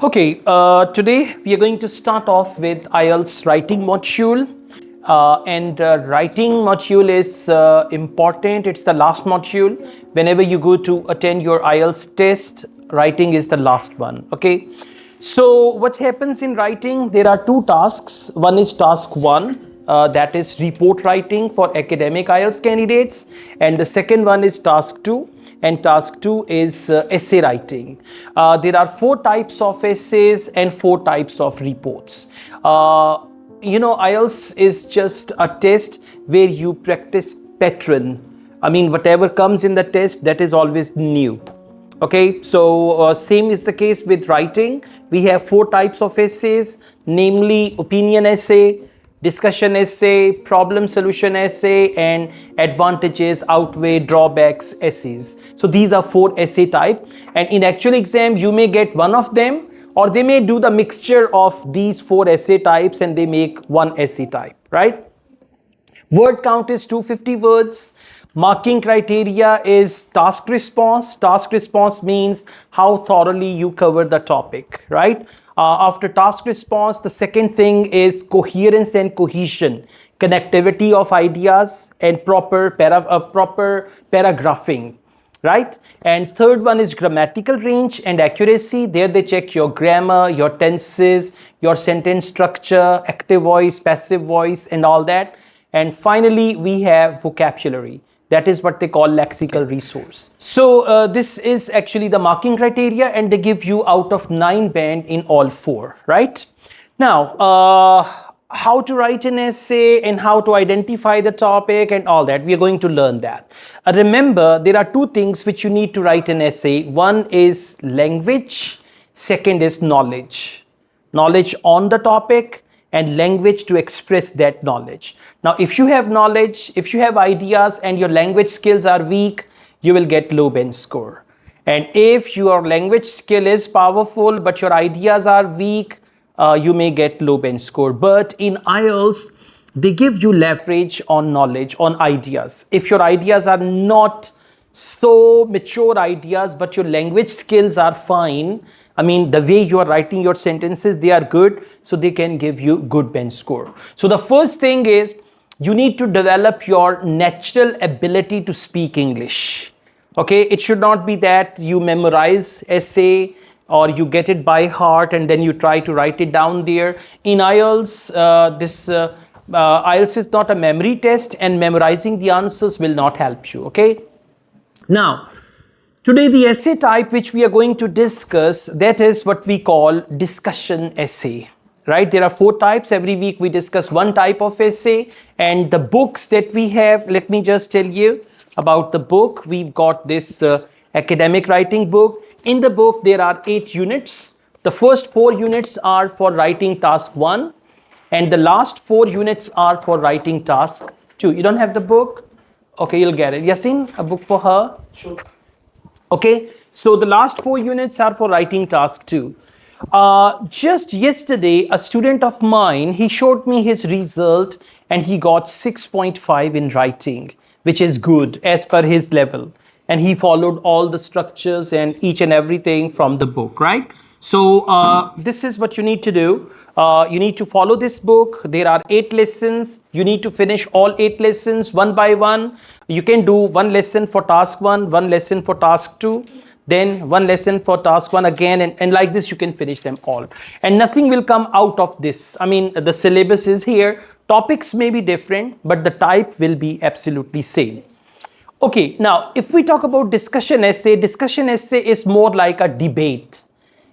Okay, today we are going to start off with IELTS writing module. And writing module is important. It's the last module. Whenever you go to attend your IELTS test, writing is the last one. Okay. So what happens in writing? There are two tasks. One is task one. That is report writing for academic IELTS candidates. And the second one is task two. And task two is essay writing. There are four types of essays and four types of reports. IELTS is just a test where you practice pattern. I mean, whatever comes in the test, that is always new. Okay, so same is the case with writing. We have four types of essays, namely opinion essay, discussion essay, problem solution essay, and advantages outweigh drawbacks essays. So these are four essay type, and in actual exam you may get one of them, or they may do the mixture of these four essay types and they make one essay type, right? Word count is 250 words. Marking criteria is task response. Task response means how thoroughly you cover the topic, right? After task response, the second thing is coherence and cohesion, connectivity of ideas, and proper paragraphing, right? And third one is grammatical range and accuracy. There they check your grammar, your tenses, your sentence structure, active voice, passive voice, and all that. And finally, we have vocabulary. That is what they call lexical resource. So this is actually the marking criteria, and they give you out of 9 band in all four, right? Now, how to write an essay and how to identify the topic and all that, we are going to learn that. Remember, there are two things which you need to write an essay. One is language, second is knowledge. Knowledge on the topic and language to express that knowledge. Now, if you have knowledge, if you have ideas and your language skills are weak, you will get low band score. And if your language skill is powerful but your ideas are weak, you may get low band score. But in IELTS, they give you leverage on knowledge, on ideas. If your ideas are not so mature ideas, but your language skills are fine, I mean, the way you are writing your sentences, they are good, so they can give you good band score. So the first thing is, you need to develop your natural ability to speak English. Okay, it should not be that you memorize essay or you get it by heart and then you try to write it down there. In IELTS, IELTS is not a memory test, and memorizing the answers will not help you. Okay. Now, today the essay type which we are going to discuss, that is what we call discussion essay. Right? There are four types. Every week we discuss one type of essay, and the books that we have, let me just tell you about the book. We've got this academic writing book. In the book, there are 8 units. The first 4 units are for writing task 1, and the last 4 units are for writing task 2. You don't have the book? Okay, you'll get it. Yasin, a book for her? Sure. Okay, so the last 4 units are for writing task 2. Just yesterday, a student of mine, he showed me his result and he got 6.5 in writing, which is good as per his level. And he followed all the structures and each and everything from the book, right? So this is what you need to do. You need to follow this book. There are 8 lessons. You need to finish all 8 lessons one by one. You can do one lesson for task 1, one lesson for task 2. Then one lesson for task 1 again, and like this you can finish them all. And nothing will come out of this. I mean, the syllabus is here. Topics may be different, but the type will be absolutely same. Okay, now if we talk about discussion essay is more like a debate.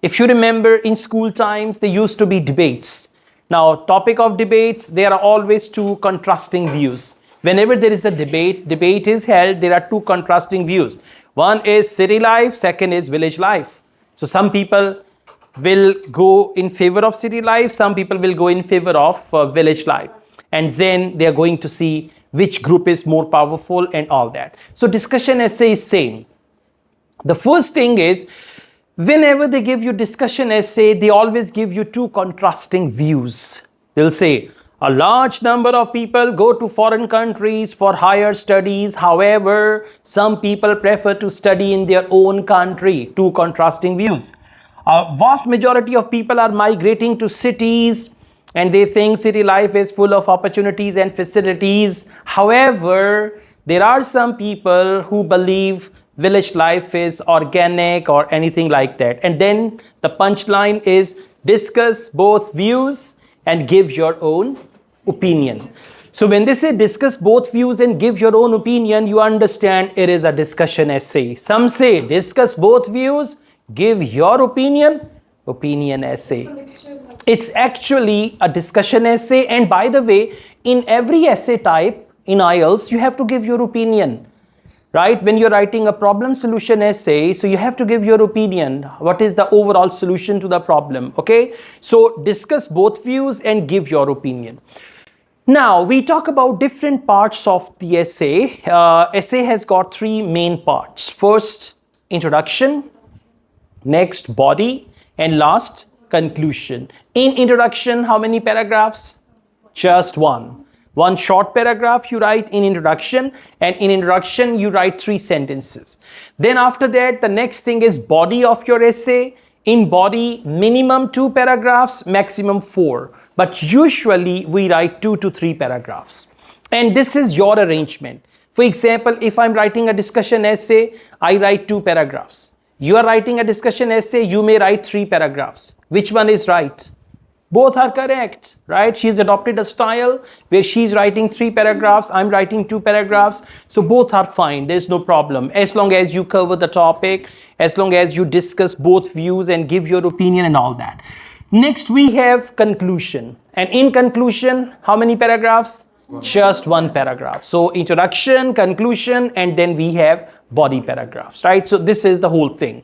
If you remember, in school times, there used to be debates. Now, topic of debates, there are always 2 contrasting views. Whenever there is a debate is held, there are 2 contrasting views. One is city life, second is village life. So some people will go in favor of city life, some people will go in favor of village life. And then they are going to see which group is more powerful and all that. So discussion essay is same. The first thing is, whenever they give you discussion essay, they always give you 2 contrasting views. They'll say, a large number of people go to foreign countries for higher studies. However, some people prefer to study in their own country. 2 contrasting views. A vast majority of people are migrating to cities and they think city life is full of opportunities and facilities. However, there are some people who believe village life is organic or anything like that. And then the punchline is discuss both views and give your own opinion. So when they say discuss both views and give your own opinion, you understand it is a discussion essay. Some say discuss both views, give your opinion essay. It's actually a discussion essay. And by the way, in every essay type in IELTS, you have to give your opinion. Right? When you're writing a problem solution essay, so you have to give your opinion. What is the overall solution to the problem? Okay? So discuss both views and give your opinion. Now, we talk about different parts of the essay. Essay has got three main parts. First, introduction. Next, body. And last, conclusion. In introduction, how many paragraphs? Just one. One short paragraph you write in introduction, and in introduction you write 3 sentences. Then after that, the next thing is body of your essay. In body, minimum 2 paragraphs, maximum 4. But usually we write 2 to 3 paragraphs. And this is your arrangement. For example, if I'm writing a discussion essay, I write 2 paragraphs. You are writing a discussion essay, you may write 3 paragraphs. Which one is right? Both are correct, right? She's adopted a style where she's writing 3 paragraphs, I'm writing 2 paragraphs. So both are fine, there's no problem. As long as you cover the topic, as long as you discuss both views and give your opinion and all that. Next, we have conclusion. And in conclusion, how many paragraphs? Just 1 paragraph. So introduction, conclusion, and then we have body paragraphs, right? So this is the whole thing.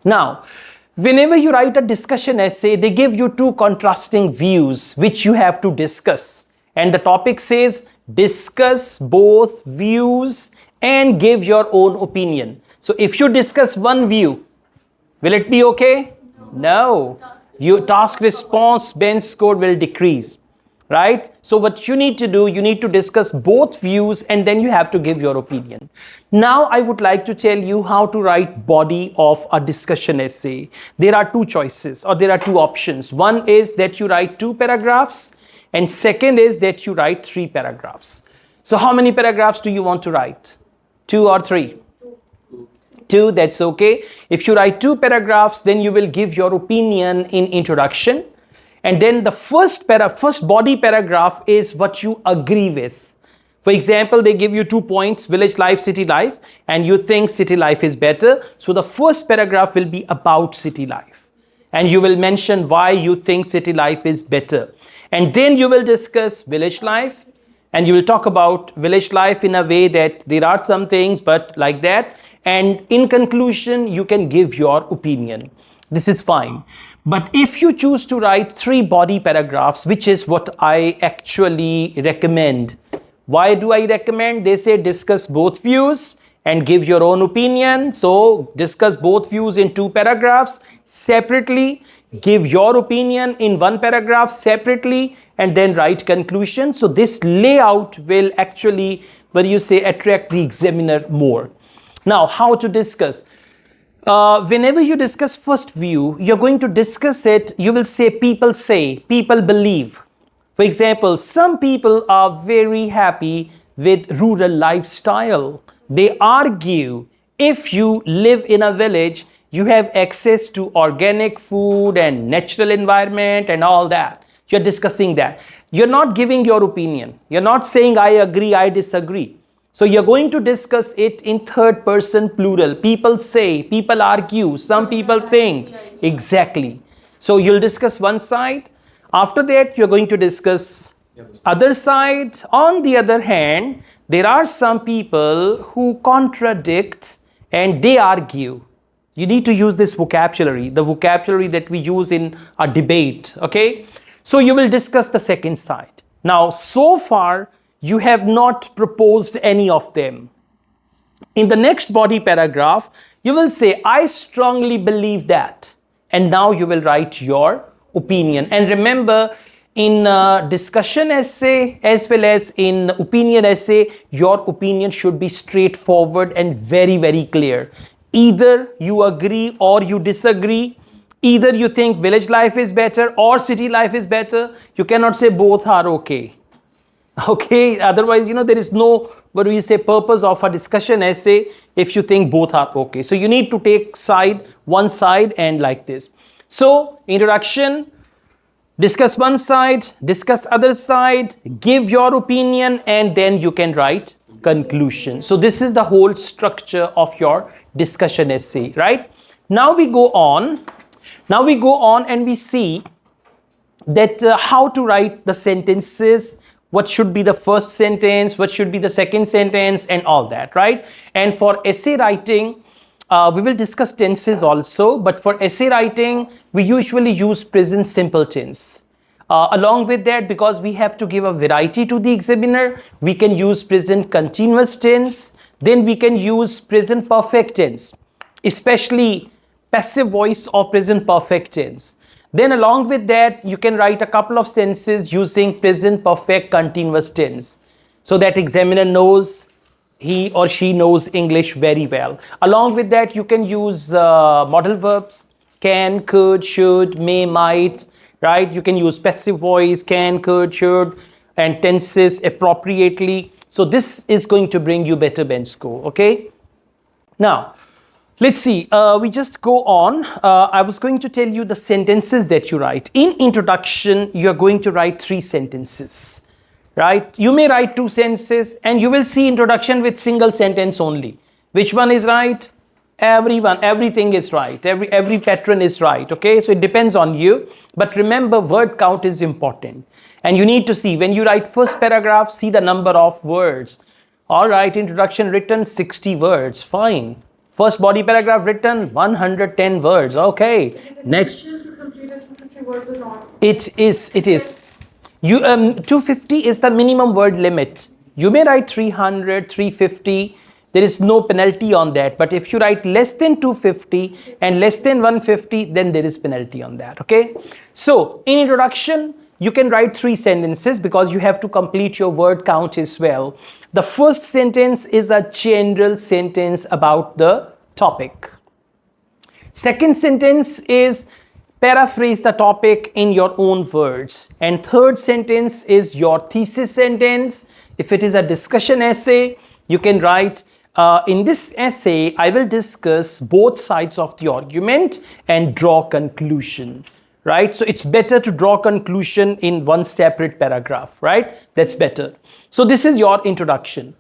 Now, whenever you write a discussion essay, they give you 2 contrasting views which you have to discuss. And the topic says discuss both views and give your own opinion. So if you discuss one view, will it be okay? No. Your task response bench score will decrease, right? So what you need to do, you need to discuss both views and then you have to give your opinion. Now I would like to tell you how to write body of a discussion essay. There are 2 choices, or there are 2 options. One is that you write 2 paragraphs and second is that you write 3 paragraphs. So how many paragraphs do you want to write? 2 or 3? 2, that's okay. If you write 2 paragraphs, then you will give your opinion in introduction. And then the first body paragraph is what you agree with. For example, they give you 2 points, village life, city life, and you think city life is better. So the first paragraph will be about city life. And you will mention why you think city life is better. And then you will discuss village life. And you will talk about village life in a way that there are some things, but like that. And in conclusion, you can give your opinion. This is fine. But if you choose to write 3 body paragraphs, which is what I actually recommend. Why do I recommend? They say discuss both views and give your own opinion. So discuss both views in 2 paragraphs separately, give your opinion in 1 paragraph separately, and then write conclusion. So this layout will actually, attract the examiner more. Now, how to discuss? Whenever you discuss first view, you're going to discuss it, you will say, people believe. For example, some people are very happy with rural lifestyle. They argue if you live in a village, you have access to organic food and natural environment and all that. You're discussing that. You're not giving your opinion. You're not saying I agree, I disagree. So you're going to discuss it in 3rd person plural. People say, people argue, some people think. Exactly. So you'll discuss one side. After that, you're going to discuss other side. On the other hand, there are some people who contradict and they argue. You need to use this vocabulary, the vocabulary that we use in a debate. Okay. So you will discuss the second side. Now, so far, you have not proposed any of them. In the next body paragraph, you will say, I strongly believe that. And now you will write your opinion. And remember, in discussion essay as well as in opinion essay, your opinion should be straightforward and very, very clear. Either you agree or you disagree. Either you think village life is better or city life is better. You cannot say both are okay. Okay, otherwise, there is no, what do you say, purpose of a discussion essay if you think both are okay. So you need to take one side and like this. So introduction, discuss one side, discuss other side, give your opinion, and then you can write conclusion. So this is the whole structure of your discussion essay, right? Now we go on and we see that how to write the sentences, what should be the first sentence, what should be the second sentence, and all that, right? And for essay writing, we will discuss tenses also, but for essay writing, we usually use present simple tense. Along with that, because we have to give a variety to the examiner, we can use present continuous tense, then we can use present perfect tense, especially passive voice or present perfect tense. Then along with that, you can write a couple of sentences using present perfect continuous tense, so that examiner knows, he or she knows English very well. Along with that, you can use modal verbs, can, could, should, may, might, right? You can use passive voice, can, could, should, and tenses appropriately. So this is going to bring you better bench score, okay? Now, let's see, we just go on. I was going to tell you the sentences that you write. In introduction, you're going to write 3 sentences, right? You may write 2 sentences and you will see introduction with single sentence only. Which one is right? Everything is right. Every pattern is right, okay? So it depends on you. But remember, word count is important. And you need to see, when you write first paragraph, see the number of words. All right, introduction written 60 words, fine. First body paragraph written 110 words. Okay. Next. It is. You 250 is the minimum word limit. You may write 300, 350. There is no penalty on that. But if you write less than 250 and less than 150, then there is penalty on that. Okay. So in introduction, you can write 3 sentences because you have to complete your word count as well. The first sentence is a general sentence about the topic. Second sentence is paraphrase the topic in your own words. And third sentence is your thesis sentence. If it is a discussion essay, you can write, in this essay, I will discuss both sides of the argument and draw conclusion. Right? So it's better to draw conclusion in one separate paragraph, right? That's better. So this is your introduction.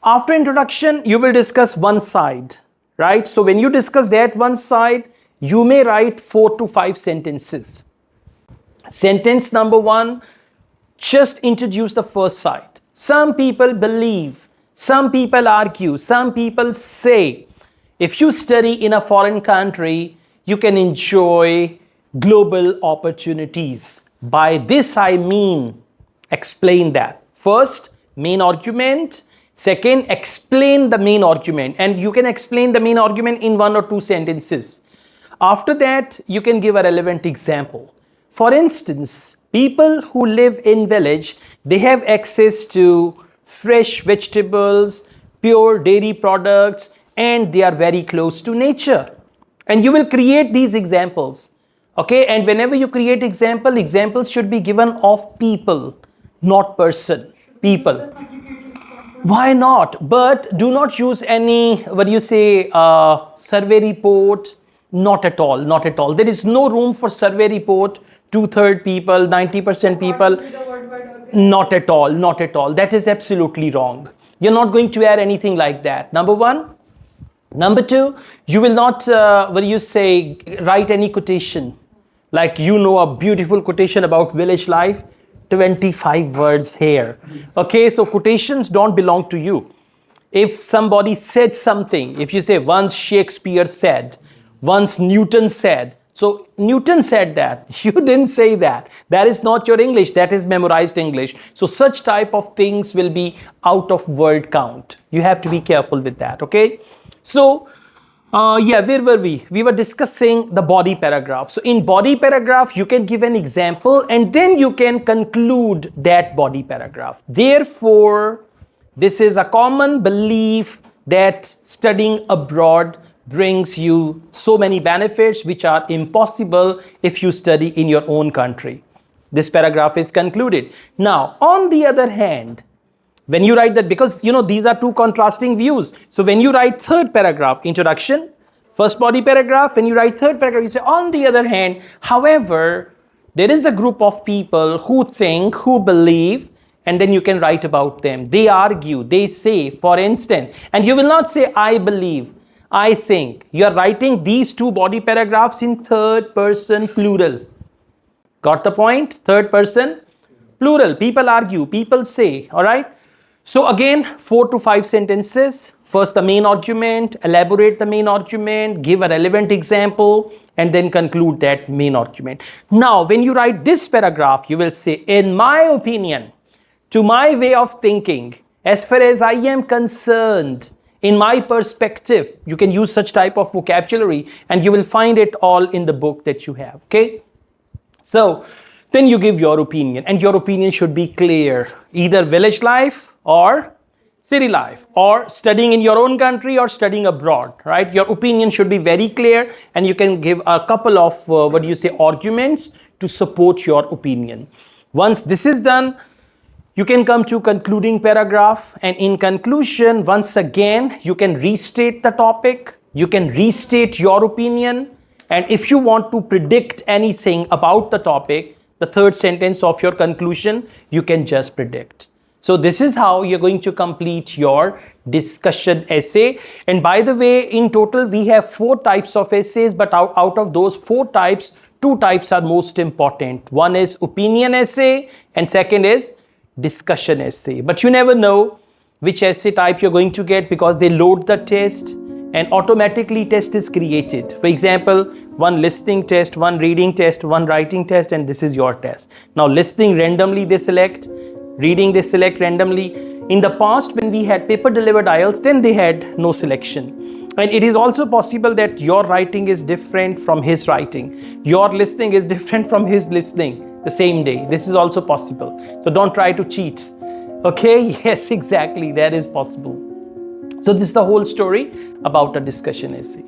After introduction, you will discuss one side, right? So when you discuss that one side, you may write 4 to 5 sentences. Sentence number 1, just introduce the first side. Some people believe, some people argue, some people say, if you study in a foreign country, you can enjoy global opportunities. By this I mean, explain that. First, main argument. Second, explain the main argument. And you can explain the main argument in 1 or 2 sentences. After that, you can give a relevant example. For instance, people who live in village, they have access to fresh vegetables, pure dairy products, and they are very close to nature. And you will create these examples. Okay, and whenever you create examples should be given of people, not person, people. Why not? But do not use any, survey report. Not at all, not at all. There is no room for survey report, 2/3 people, 90% people. Not at all, not at all. That is absolutely wrong. You're not going to add anything like that. Number 1. Number 2, you will not, write any quotation. Like, a beautiful quotation about village life, 25 words here. Okay, so quotations don't belong to you. If somebody said something, if you say once Shakespeare said, once Newton said, so Newton said that, you didn't say that. That is not your English, that is memorized English. So such type of things will be out of word count. You have to be careful with that, okay? So, where were we? We were discussing the body paragraph. So in body paragraph, you can give an example and then you can conclude that body paragraph. Therefore, this is a common belief that studying abroad brings you so many benefits which are impossible if you study in your own country. This paragraph is concluded. Now, on the other hand, when you write that, because these are two contrasting views. So when you write third paragraph, introduction, first body paragraph, when you write third paragraph, you say, on the other hand, however, there is a group of people who think, who believe, and then you can write about them. They argue, they say, for instance, and you will not say, I believe, I think. You are writing these two body paragraphs in third person plural. Got the point? Third person plural. People argue, people say, all right? So again, 4 to 5 sentences. First, the main argument, elaborate the main argument, give a relevant example, and then conclude that main argument. Now, when you write this paragraph, you will say, in my opinion, to my way of thinking, as far as I am concerned, in my perspective, you can use such type of vocabulary, and you will find it all in the book that you have, okay? So, then you give your opinion, and your opinion should be clear, either village life or city life, or studying in your own country or studying abroad, right? Your opinion should be very clear, and you can give a couple of, arguments to support your opinion. Once this is done, you can come to concluding paragraph, and in conclusion, once again, you can restate the topic, you can restate your opinion, and if you want to predict anything about the topic, the third sentence of your conclusion, you can just predict. So this is how you're going to complete your discussion essay. And by the way, in total, we have 4 types of essays, but out of those 4 types, 2 types are most important. One is opinion essay, and second is discussion essay. But you never know which essay type you're going to get, because they load the test and automatically test is created. For example, one listening test, one reading test, one writing test, and this is your test. Now listening randomly they select, reading they select randomly. In the past, when we had paper delivered IELTS, then they had no selection. And it is also possible that your writing is different from his writing. Your listening is different from his listening the same day. This is also possible. So don't try to cheat. Okay, yes, exactly, that is possible. So this is the whole story about a discussion essay.